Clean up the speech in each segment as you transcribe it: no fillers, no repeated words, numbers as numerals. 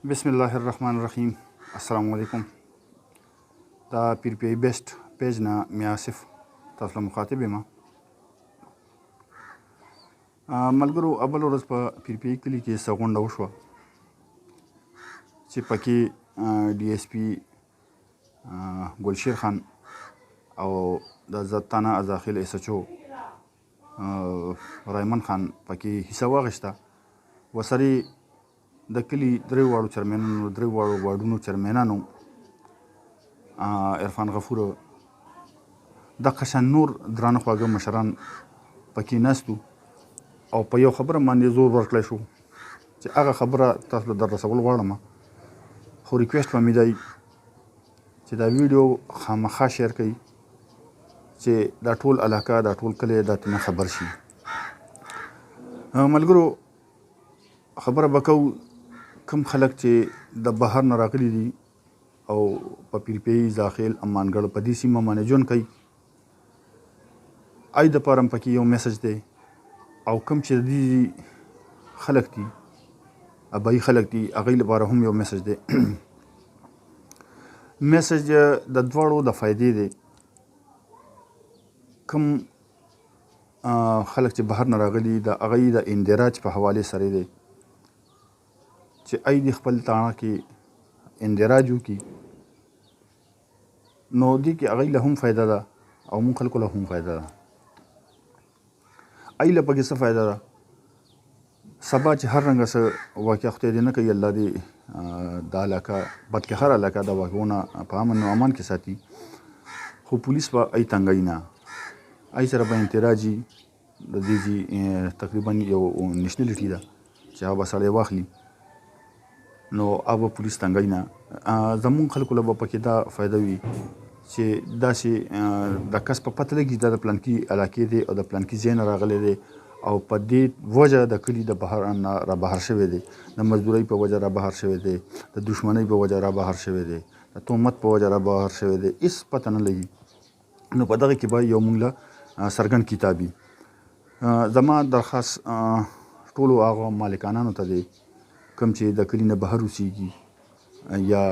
بسم الله الرحمن الرحیم. السلام علیکم. دا پیر پی بیسټ پیج نه مې آصف تاسو له مخاطب یم. ملګرو اول ورځ په پیر پی کلي کې څه غونډه وشوه چې پکې ډي ایس پي ګلشیر خان او د زتانه ازاخیل ایس ایچ او رایمن خان پکې حصه واخیسته. ورسره د کلي درې واړو چرمینانو درې واړو واډونو چرمینانو عرفان غفور دغه شان نور درانه خواږه مشران پکې ناستو او په یو خبره باندې زور ورکړی شو چې هغه خبره تاسو ته در رسول غواړم، خو ریکویسټ به مې دی چې دا ویډیو خامخا شیر کړئ چې دا ټول علاقه دا ټول کلی دا ترنه خبر شي. ملګرو خبره به کوو کم خلک چې د بهر نه راغلي دي او په پیرپی زاخیل امانګړ په دې سیمه باندې ژوند کوي، ای د پاره پکې یو میسج دی او کم چې د دې خلک دي ابایي خلک دي هغوی لپاره هم یو میسج دی. میسج د دواړو د فایدې دی. کم خلک چې بهر نه راغلي د هغوی د اندراج په حوالې سره دی چې ای د خپل تاڼه کې اندراج وکړي، نو دې کې هغوی له هم فایده ده او مونږ خلکو له هم فایده ده. ای له پکې څه فایده ده؟ سبا چې هر رنګه څه واقع خدای دې نه کوي، الله دې دا علاقه بد کې هر علاقه د واقعونه په امن و امان کې ساتي، خو پولیس به ای تنګوي نه. ای سره به انتراجي د دې تقریبا یو نیشنلټي ده چې هغه به سړی واخلي، نو هغه پولیس تنګوي نه. زمونږ خلکو له به پکې دا فایده وي چې داسې د کس په پته لګي دا د پلانکي علاقې دی او د پلانکي ځای نه راغلی دی او په دې وجه د کلي د بهر نه را بهر شوی دی، د مزدورۍ په وجه را بهر شوی دی، د دشمنۍ په وجه را بهر شوی دی، د تهمت په وجه را بهر شوی دی، هېڅ پته نه لګي. نو په دغه کې به یو مونږ له څرګند کتابي زما درخواست ټولو هغو مالکانانو ته دی کوم چې د کلي نه بهر اوسېږي یا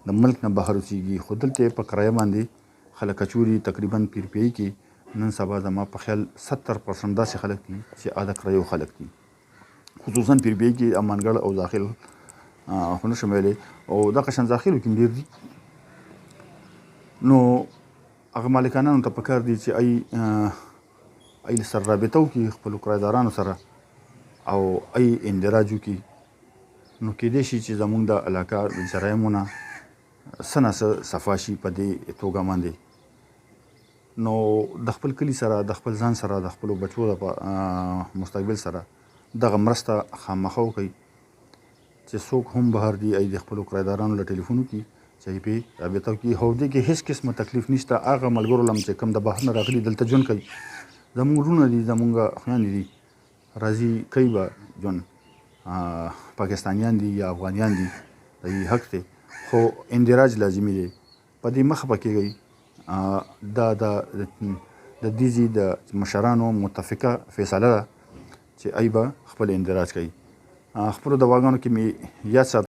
د ملک نه بهر اوسېږي، خو دلته په کرایه باندې خلک اچوري. تقریبا پیرپیایي کې نن سبا زما په خیال 70% داسې خلک دي چې د کرایو خلک دي، خصوصا پیرپیایي کې امانګړ او داخل خو نشم ویلی او دغه شان داخلو کې هم ډېر دي. نو هغه مالکانانو ته پکار دي چې ای سره رابطه وکړي خپلو کرایدارانو سره او ای اندراج وکړي، نو کیدای شي چې زمونږ د علاقه د جرایمو نه څه نه څه صفا شي په دې توګه باندې. نو د خپل کلي سره د خپل ځان سره د خپلو بچو د مستقبل سره دغه مرسته خامخا وکړئ چې څوک هم بهر دي ای د خپلو کرایدارانو له ټلیفون وکړي چې ای پې رابطه وکړي. او دې کې هېڅ قسمه تکلیف نشته. هغه ملګرو لم چې کوم د بهر نه راغلي دلته ژوند کوي، زمونږ وروڼه دي زمونږ خویندې دي، راځي کوي به ژوند، پاکستانیان دي یا افغانیان دي د حق دی، خو اندراج لازمي دی. په دې مخه به کېږئ. دا د دې د مشرانو متفقه فیصله ده چې ای به خپل اندراج کوي. خپلو دواګانو کې مې یاد ساتئ